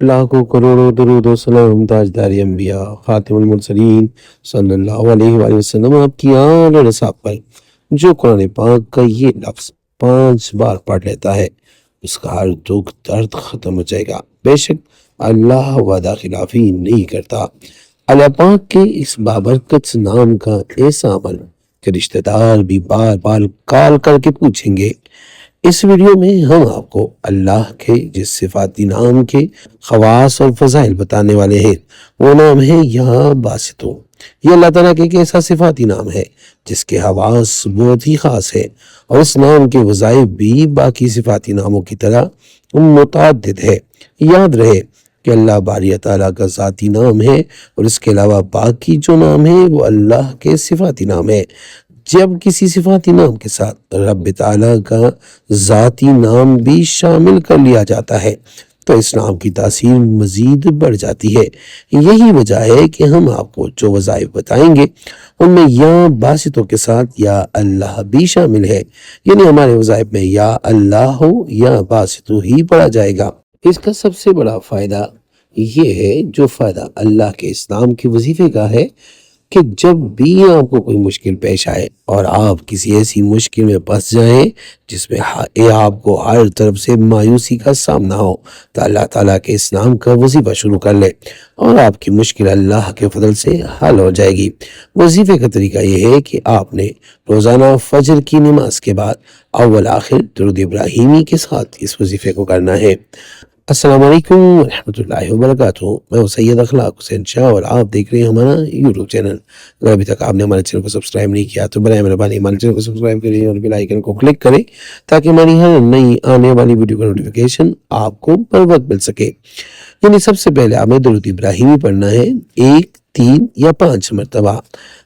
لاکھوں کروڑوں درود و سلام تاجدار انبیاء خاتم المرسلین صلی اللہ علیہ وآلہ وسلم آپ کی آل اور اصحاب پر جو قرآن پاک کا یہ لفظ 5 بار پڑھ لیتا ہے اس کا ہر دکھ درد ختم ہو جائے گا۔ بے شک اللہ وعدہ خلافی نہیں کرتا۔ اللہ پاک کے اس بابرکت نام کا ایسا عمل کہ رشتہ دار بھی بار بار کال کر کے پوچھیں گے۔ اس ویڈیو میں ہم آپ کو اللہ کے جس صفاتی نام کے خواص اور فضائل بتانے والے ہیں، وہ نام ہے یا باسطو۔ یہ اللہ تعالیٰ کے ایک ایسا صفاتی نام ہے جس کے خواص بہت ہی خاص ہے، اور اس نام کے وظائف بھی باقی صفاتی ناموں کی طرح متعدد ہے۔ یاد رہے کہ اللہ باری تعالیٰ کا ذاتی نام ہے، اور اس کے علاوہ باقی جو نام ہے وہ اللہ کے صفاتی نام ہے۔ جب کسی صفاتی نام کے ساتھ رب تعالیٰ کا ذاتی نام بھی شامل کر لیا جاتا ہے تو اس نام کی تاثیر مزید بڑھ جاتی ہے۔ یہی وجہ ہے کہ ہم آپ کو جو وظائف بتائیں گے ان میں یا باسطوں کے ساتھ یا اللہ بھی شامل ہے، یعنی ہمارے وظائف میں یا اللہ ہو یا باسطو ہی پڑھا جائے گا۔ اس کا سب سے بڑا فائدہ یہ ہے، جو فائدہ اللہ کے اس نام کے وظیفے کا ہے، کہ جب بھی آپ کو کوئی مشکل پیش آئے اور آپ کسی ایسی مشکل میں پھنس جائیں جس میں آپ کو ہر طرف سے مایوسی کا سامنا ہو، تو اللہ تعالیٰ کے اس نام کا وظیفہ شروع کر لے اور آپ کی مشکل اللہ کے فضل سے حل ہو جائے گی۔ وظیفے کا طریقہ یہ ہے کہ آپ نے روزانہ فجر کی نماز کے بعد اول آخر درود ابراہیمی کے ساتھ اس وظیفے کو کرنا ہے۔ السلام علیکم ورحمۃ اللہ وبرکاتہ۔ میں ہوں سید اخلاق حسین شاہ اور آپ دیکھ رہے ہیں ہمارا یوٹیوب چینل۔ اگر ابھی تک آپ نے ہمارے چینل کو سبسکرائب نہیں کیا تو برائے مہربانی ہمارے چینل کو سبسکرائب کریں اور بیل آئیکن کو کلک کریں تاکہ ہماری ہر نئی آنے والی ویڈیو کا نوٹیفیکیشن آپ کو بر وقت مل سکے۔ یعنی سب سے پہلے آپ نے درود ابراہیمی پڑھنا ہے 1، 3 یا 5 مرتبہ۔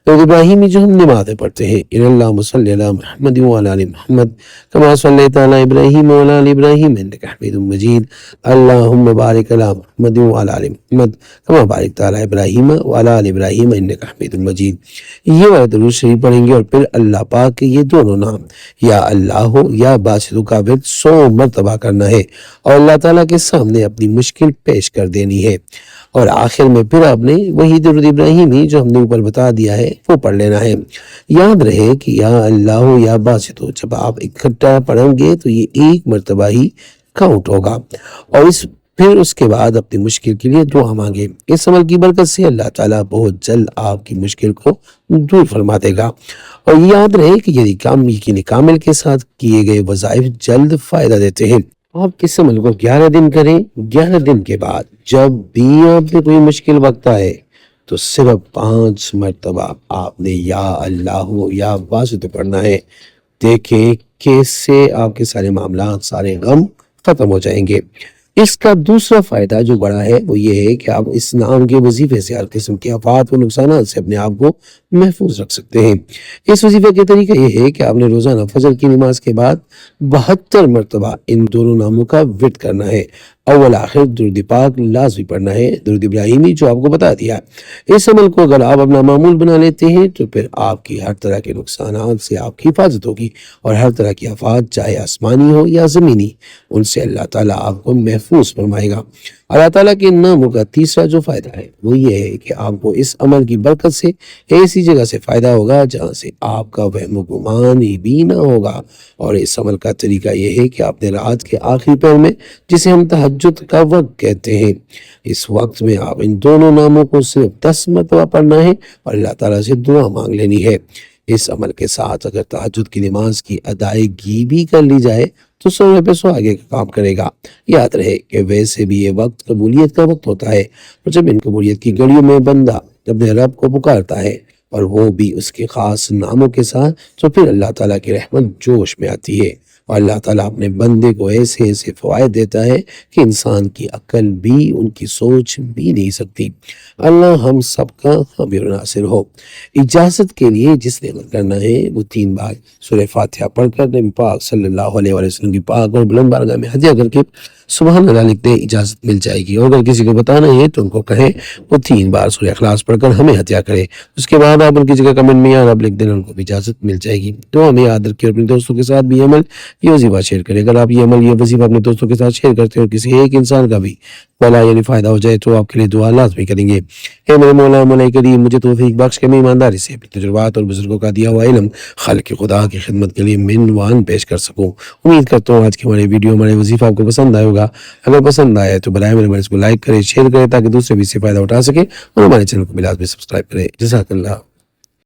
درود ابراہیمی جو ہم نماز میں پڑھتے ہیں، ان اللہم صلی علی محمد وعلی آل محمد کما صلیت علی ابراہیم وعلی آل ابراہیم انک حمید مجید، اللہم بارک علی محمد وعلی آل محمد کما بارکت علی ابراہیم وعلی آل ابراہیم انک حمید مجید۔ یہ والا درود شریف پڑھیں گے اور پھر اللہ پاک کے یہ دونوں نام یا اللہ ہو یا باسطو کا ورد 100 مرتبہ کرنا ہے اور اللہ تعالیٰ کے سامنے اپنی مشکل پیش کر دینی ہے، اور آخر میں پھر آپ نے وہی درود ابراہیمی جو ہم نے اوپر بتا دیا ہے وہ پڑھ لینا ہے۔ یاد رہے کہ یا اللہ ہو یا باسطو جب آپ اکٹھا پڑھیں گے تو یہ 1 مرتبہ ہی کاؤنٹ ہوگا، اور پھر اس کے بعد اپنی مشکل کے لیے دعا مانگے۔ اس عمل کی برکت سے اللہ تعالیٰ بہت جلد آپ کی مشکل کو دور فرما دے گا۔ اور یاد رہے کہ یقین کامل کے ساتھ کیے گئے وظائف جلد فائدہ دیتے ہیں۔ آپ اس عمل کو 11 دن کریں۔ 11 دن کے بعد جب بھی آپ نے کوئی مشکل وقت آئے تو صرف 5 مرتبہ آپ نے یا اللہ ہو یا باسطو پڑھنا ہے۔ دیکھیں کیسے آپ کے سارے معاملات، سارے غم ختم ہو جائیں گے۔ اس کا دوسرا فائدہ جو بڑا ہے وہ یہ ہے کہ آپ اس نام کے وظیفے سے ہر قسم کے آفات و نقصانات سے اپنے آپ کو محفوظ رکھ سکتے ہیں۔ اس وظیفے کا طریقہ یہ ہے کہ آپ نے روزانہ فجر کی نماز کے بعد 72 مرتبہ ان دونوں ناموں کا ورد کرنا ہے۔ اول آخر درود پاک لازمی پڑھنا ہے، درود ابراہیمی جو آپ کو بتا دیا ہے۔ اس عمل کو اگر آپ اپنا معمول بنا لیتے ہیں تو پھر آپ کی ہر طرح کے نقصانات سے آپ کی حفاظت ہوگی، اور ہر طرح کی آفات چاہے آسمانی ہو یا زمینی، ان سے اللہ تعالیٰ آپ کو محفوظ فرمائے گا۔ اللہ تعالیٰ کے ناموں کا تیسرا جو فائدہ ہے وہ یہ ہے کہ آپ کو اس عمل کی برکت سے ایسی جگہ سے فائدہ ہوگا جہاں سے آپ کا وہم و گمان بھی نہ ہوگا۔ اور اس عمل کا طریقہ یہ ہے کہ آپ نے رات کے آخری پہر میں، جسے ہم تہجد کا وقت کہتے ہیں، اس وقت میں آپ ان دونوں ناموں کو صرف 10 مرتبہ پڑھنا ہے اور اللہ تعالیٰ سے دعا مانگ لینی ہے۔ اس عمل کے ساتھ اگر تہجد کی نماز کی ادائیگی بھی کر لی جائے تو 100 پہ 100 آگے کا کام کرے گا۔ یاد رہے کہ ویسے بھی یہ وقت قبولیت کا وقت ہوتا ہے، اور جب ان قبولیت کی گھڑیوں میں بندہ اپنے رب کو پکارتا ہے اور وہ بھی اس کے خاص ناموں کے ساتھ، تو پھر اللہ تعالیٰ کی رحمت جوش میں آتی ہے، اور اللہ تعالیٰ اپنے بندے کو ایسے ایسے فوائد دیتا ہے کہ انسان کی عقل بھی ان کی سوچ بھی نہیں سکتی۔ اللہ ہم سب کا حامی و ناصر ہو۔ اجازت کے لیے جس نے عمل کرنا ہے وہ 3 بار سورہ فاتحہ پڑھ کر نبی پاک صلی اللہ علیہ وسلم کی پاک اور بلند بارگاہ میں ہدیہ کر کے سبحان اللہ لکھ دے، اجازت مل جائے گی۔ اور اگر کسی کو بتانا ہے تو ان کو کہیں وہ 3 بار سورہ اخلاص پڑھ کر ہمیں ہدیہ کرے۔ اس کے بعد آپ ان کی جگہ کمنٹ میں یا رب لکھ دینا، ان کو بھی اجازت مل جائے گی۔ تو ہمیں یاد رکھیں اور اپنے دوستوں کے ساتھ بھی عمل یہ وظیفہ شیئر کریں. اگر آپ یہ عمل یہ وظیفہ اپنے دوستوں کے ساتھ شیئر کرتے ہیں اور کسی ایک انسان کا بھی بھلا یعنی فائدہ ہو جائے تو آپ کے لیے دعا لازمی کریں گے. اے میرے مولا مولا کریم مجھے توفیق بخش کے میں ایمانداری سے اپنے تجربات اور بزرگوں کا دیا ہوا علم خالق خدا کی خدمت کے لیے منوان پیش کر سکوں. امید کرتا ہوں آج کی ہماری ویڈیو ہمارے وظیفہ آپ کو پسند آئے ہوگا. اگر پسند آئے تو برائے مہربانی اس کو لائک کریں شیئر کریں تاکہ دوسرے بھی اس سے فائدہ اٹھا سکیں اور ہمارے چینل کو بھی لازمی سبسکرائب کریں. جزاک اللہ.